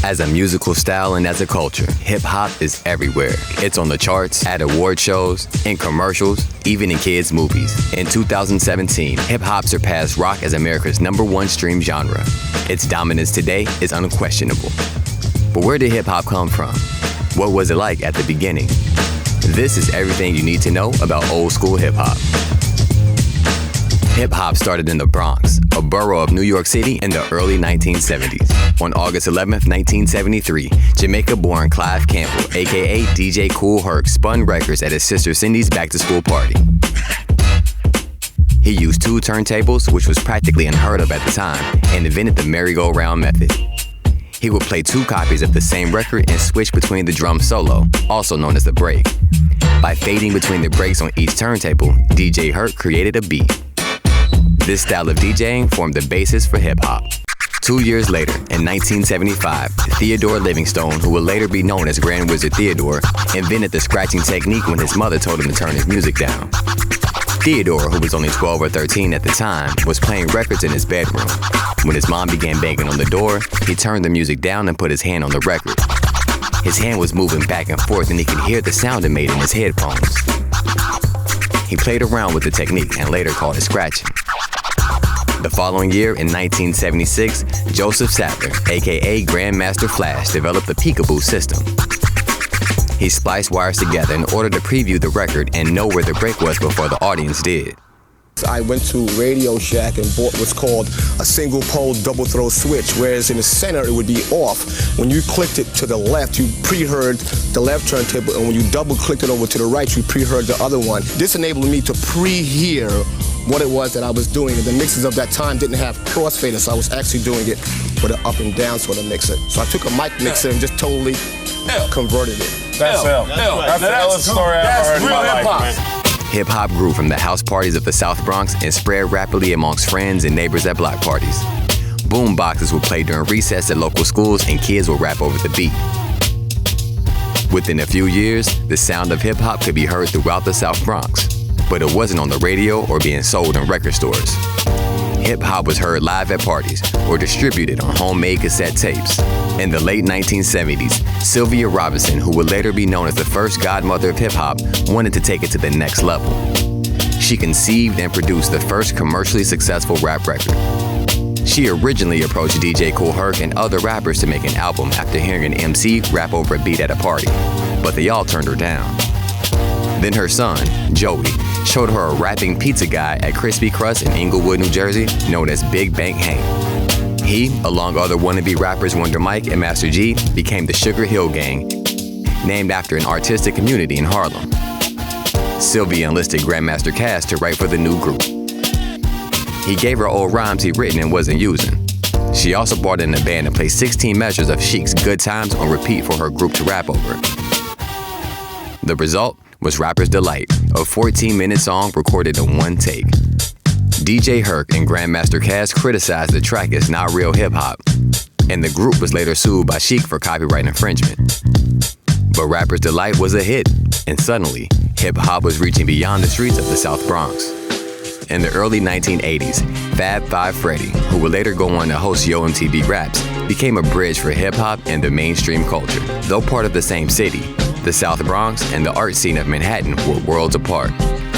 As a musical style and as a culture, hip-hop is everywhere. It's on the charts, at award shows, in commercials, even in kids' movies. In 2017, hip-hop surpassed rock as America's #1 stream genre. Its dominance today is unquestionable. But where did hip-hop come from? What was it like at the beginning? This is everything you need to know about old-school hip-hop. Hip-hop started in the Bronx, a borough of New York City in the early 1970s. On August 11th, 1973, Jamaica-born Clive Campbell, aka DJ Kool Herc, spun records at his sister Cindy's back-to-school party. He used 2 turntables, which was practically unheard of at the time, and invented the merry-go-round method. He would play 2 copies of the same record and switch between the drum solo, also known as the break. By fading between the breaks on each turntable, DJ Herc created a beat. This style of DJing formed the basis for hip-hop. 2 years later, in 1975, Theodore Livingstone, who would later be known as Grand Wizard Theodore, invented the scratching technique when his mother told him to turn his music down. Theodore, who was only 12 or 13 at the time, was playing records in his bedroom. When his mom began banging on the door, he turned the music down and put his hand on the record. His hand was moving back and forth and he could hear the sound it made in his headphones. He played around with the technique and later called it scratching. The following year, in 1976, Joseph Sattler, aka Grandmaster Flash, developed the peekaboo system. He spliced wires together in order to preview the record and know where the break was before the audience did. I went to Radio Shack and bought what's called a single pole double throw switch, whereas in the center it would be off. When you clicked it to the left, you pre-heard the left turntable, and when you double clicked it over to the right, you pre-heard the other one. This enabled me to pre-hear what it was that I was doing, and the mixes of that time didn't have crossfaders, so I was actually doing it with an up and down sort of mixer. So I took a mic mixer and just totally converted it. That's L. That's the illest story I've ever heard in my life, man. Hip-hop grew from the house parties of the South Bronx and spread rapidly amongst friends and neighbors at block parties. Boom boxes would play during recess at local schools and kids would rap over the beat. Within a few years, the sound of hip-hop could be heard throughout the South Bronx, but it wasn't on the radio or being sold in record stores. Hip-hop was heard live at parties or distributed on homemade cassette tapes. In the late 1970s, Sylvia Robinson, who would later be known as the first godmother of hip-hop, wanted to take it to the next level. She conceived and produced the first commercially successful rap record. She originally approached DJ Kool Herc and other rappers to make an album after hearing an MC rap over a beat at a party, but they all turned her down. Then her son, Joey, showed her a rapping pizza guy at Crispy Crust in Inglewood, New Jersey, known as Big Bank Hank. He, along with other wannabe rappers Wonder Mike and Master G, became the Sugarhill Gang, named after an artistic community in Harlem. Sylvia enlisted Grandmaster Cass to write for the new group. He gave her old rhymes he'd written and wasn't using. She also brought in a band and played 16 measures of Chic's Good Times on repeat for her group to rap over. The result was Rapper's Delight, a 14-minute song recorded in one take. DJ Herc and Grandmaster Cass criticized the track as not real hip-hop, and the group was later sued by Chic for copyright infringement. But Rapper's Delight was a hit, and suddenly, hip-hop was reaching beyond the streets of the South Bronx. In the early 1980s, Fab Five Freddy, who would later go on to host Yo MTV Raps, became a bridge for hip-hop and the mainstream culture. Though part of the same city, the South Bronx and the art scene of Manhattan were worlds apart.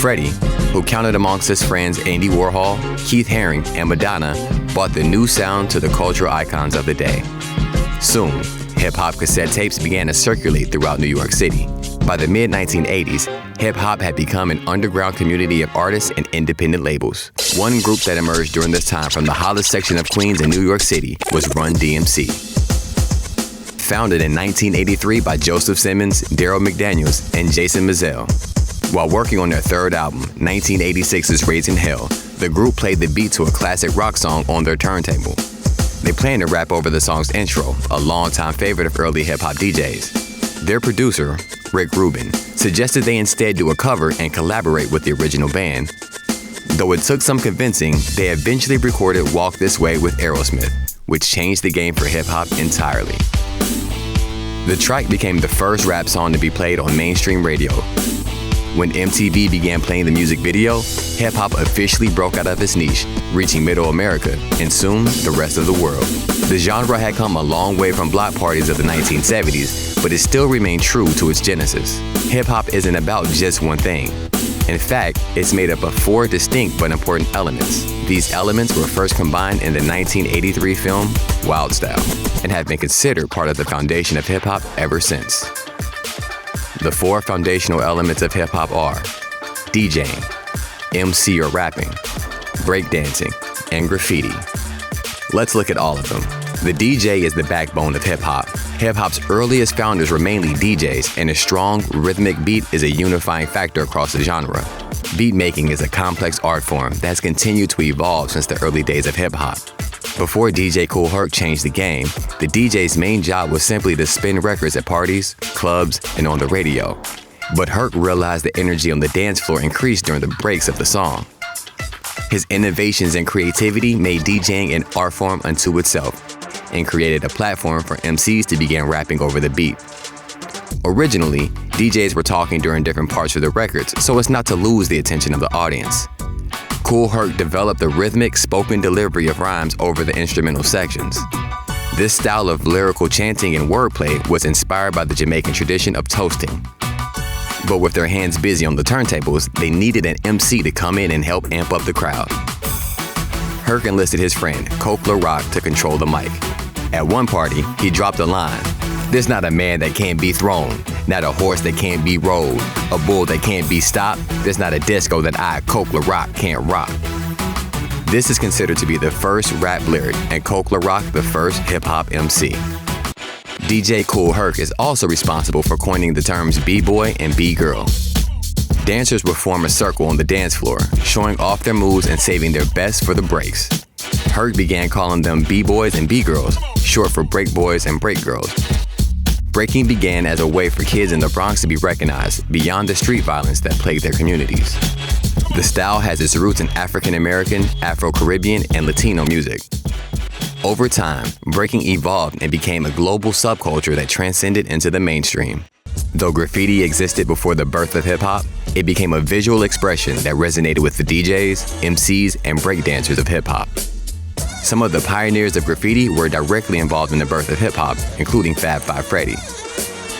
Freddie, who counted amongst his friends Andy Warhol, Keith Haring, and Madonna, brought the new sound to the cultural icons of the day. Soon, hip-hop cassette tapes began to circulate throughout New York City. By the mid-1980s, hip-hop had become an underground community of artists and independent labels. One group that emerged during this time from the hottest section of Queens in New York City was Run DMC. Founded in 1983 by Joseph Simmons, Daryl McDaniels, and Jason Mizell. While working on their third album, 1986's Raising Hell, the group played the beat to a classic rock song on their turntable. They planned to rap over the song's intro, a longtime favorite of early hip-hop DJs. Their producer, Rick Rubin, suggested they instead do a cover and collaborate with the original band. Though it took some convincing, they eventually recorded Walk This Way with Aerosmith, which changed the game for hip-hop entirely. The track became the first rap song to be played on mainstream radio. When MTV began playing the music video, hip-hop officially broke out of its niche, reaching Middle America and soon the rest of the world. The genre had come a long way from block parties of the 1970s, but it still remained true to its genesis. Hip-hop isn't about just one thing. In fact, it's made up of 4 distinct but important elements. These elements were first combined in the 1983 film Wild Style and have been considered part of the foundation of hip-hop ever since. The 4 foundational elements of hip-hop are DJing, MC or rapping, breakdancing, and graffiti. Let's look at all of them. The DJ is the backbone of hip-hop. Hip-hop's earliest founders were mainly DJs, and a strong, rhythmic beat is a unifying factor across the genre. Beat making is a complex art form that has continued to evolve since the early days of hip-hop. Before DJ Kool Herc changed the game, the DJ's main job was simply to spin records at parties, clubs, and on the radio. But Herc realized the energy on the dance floor increased during the breaks of the song. His innovations and creativity made DJing an art form unto itself and created a platform for MCs to begin rapping over the beat. Originally, DJs were talking during different parts of the records so as not to lose the attention of the audience. Kool Herc developed the rhythmic spoken delivery of rhymes over the instrumental sections. This style of lyrical chanting and wordplay was inspired by the Jamaican tradition of toasting. But with their hands busy on the turntables, they needed an MC to come in and help amp up the crowd. Herc enlisted his friend, Kool Herc, to control the mic. At one party, he dropped a line. There's not a man that can't be thrown, not a horse that can't be rode, a bull that can't be stopped. There's not a disco that I, Kool Herc, can't rock. This is considered to be the first rap lyric, and Kool Herc the first hip-hop MC. DJ Kool Herc is also responsible for coining the terms B-boy and B-girl. Dancers would form a circle on the dance floor, showing off their moves and saving their best for the breaks. Herc began calling them B-boys and B-girls, short for break boys and break girls. Breaking began as a way for kids in the Bronx to be recognized beyond the street violence that plagued their communities. The style has its roots in African American, Afro-Caribbean, and Latino music. Over time, breaking evolved and became a global subculture that transcended into the mainstream. Though graffiti existed before the birth of hip-hop, it became a visual expression that resonated with the DJs, MCs, and breakdancers of hip-hop. Some of the pioneers of graffiti were directly involved in the birth of hip-hop, including Fab Five Freddy.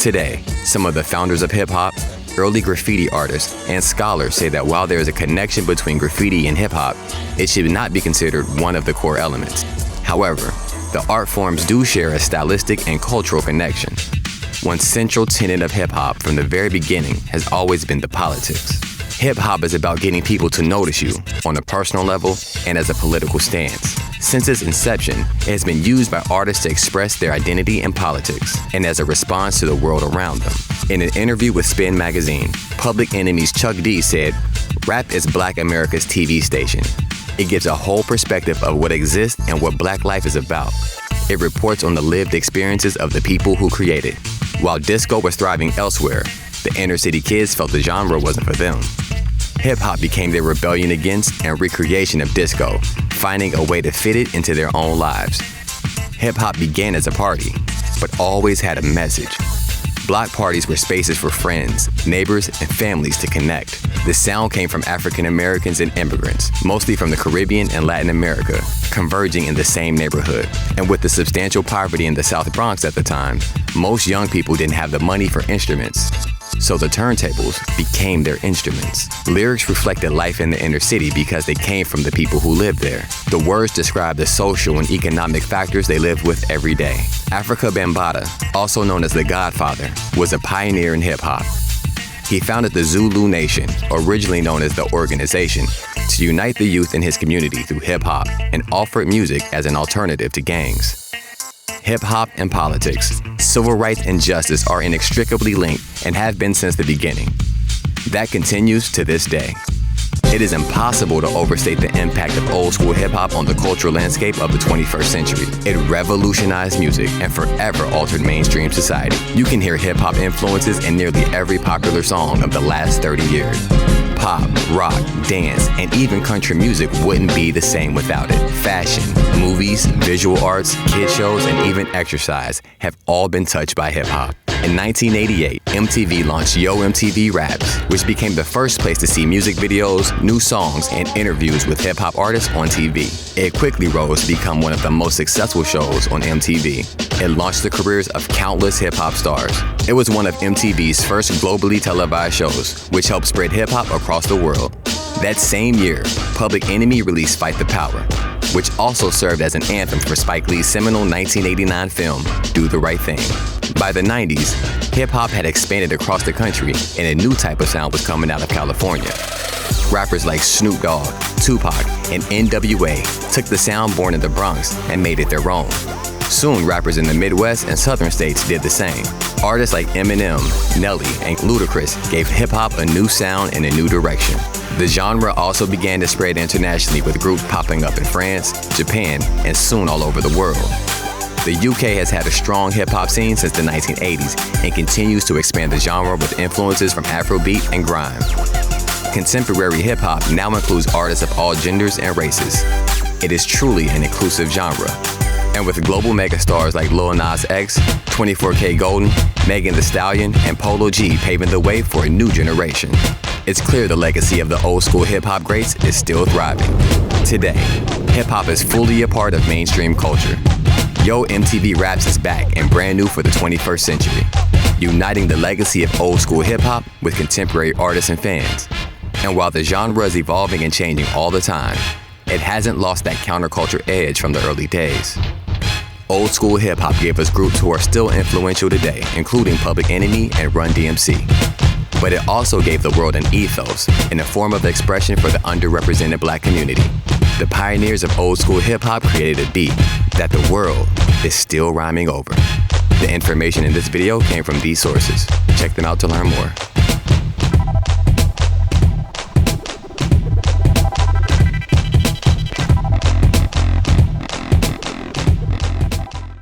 Today, some of the founders of hip-hop, early graffiti artists, and scholars say that while there is a connection between graffiti and hip-hop, it should not be considered one of the core elements. However, the art forms do share a stylistic and cultural connection. One central tenet of hip-hop from the very beginning has always been the politics. Hip-hop is about getting people to notice you on a personal level and as a political stance. Since its inception, it has been used by artists to express their identity in politics and as a response to the world around them. In an interview with Spin magazine, Public Enemy's Chuck D said, "Rap is Black America's TV station. It gives a whole perspective of what exists and what Black life is about. It reports on the lived experiences of the people who create it. While disco was thriving elsewhere, the inner city kids felt the genre wasn't for them." Hip-hop became their rebellion against and recreation of disco, finding a way to fit it into their own lives. Hip-hop began as a party, but always had a message. Block parties were spaces for friends, neighbors, and families to connect. The sound came from African Americans and immigrants, mostly from the Caribbean and Latin America, converging in the same neighborhood. And with the substantial poverty in the South Bronx at the time, most young people didn't have the money for instruments. So the turntables became their instruments. Lyrics reflected life in the inner city because they came from the people who lived there. The words described the social and economic factors they lived with every day. Africa Bambaataa, also known as the Godfather, was a pioneer in hip-hop. He founded the Zulu Nation, originally known as the Organization, to unite the youth in his community through hip-hop and offered music as an alternative to gangs. Hip-hop and politics, civil rights and justice are inextricably linked and have been since the beginning. That continues to this day. It is impossible to overstate the impact of old-school hip-hop on the cultural landscape of the 21st century. It revolutionized music and forever altered mainstream society. You can hear hip-hop influences in nearly every popular song of the last 30 years. Pop, rock, dance, and even country music wouldn't be the same without it. Fashion, movies, visual arts, kid shows, and even exercise have all been touched by hip-hop. In 1988, MTV launched Yo MTV Raps, which became the first place to see music videos, new songs, and interviews with hip-hop artists on TV. It quickly rose to become one of the most successful shows on MTV. It launched the careers of countless hip-hop stars. It was one of MTV's first globally televised shows, which helped spread hip-hop across the world. That same year, Public Enemy released Fight the Power, which also served as an anthem for Spike Lee's seminal 1989 film, Do the Right Thing. By the 90s, hip-hop had expanded across the country, and a new type of sound was coming out of California. Rappers like Snoop Dogg, Tupac, and NWA took the sound born in the Bronx and made it their own. Soon, rappers in the Midwest and Southern states did the same. Artists like Eminem, Nelly, and Ludacris gave hip-hop a new sound and a new direction. The genre also began to spread internationally, with groups popping up in France, Japan, and soon all over the world. The UK has had a strong hip-hop scene since the 1980s and continues to expand the genre with influences from Afrobeat and grime. Contemporary hip-hop now includes artists of all genders and races. It is truly an inclusive genre. And with global megastars like Lil Nas X, 24K Golden, Megan Thee Stallion, and Polo G paving the way for a new generation, it's clear the legacy of the old-school hip-hop greats is still thriving. Today, hip-hop is fully a part of mainstream culture. Yo MTV Raps is back and brand new for the 21st century, uniting the legacy of old-school hip-hop with contemporary artists and fans. And while the genre is evolving and changing all the time, it hasn't lost that counterculture edge from the early days. Old school hip-hop gave us groups who are still influential today, including Public Enemy and Run DMC. But it also gave the world an ethos and a form of expression for the underrepresented Black community. The pioneers of old school hip-hop created a beat that the world is still rhyming over. The information in this video came from these sources. Check them out to learn more.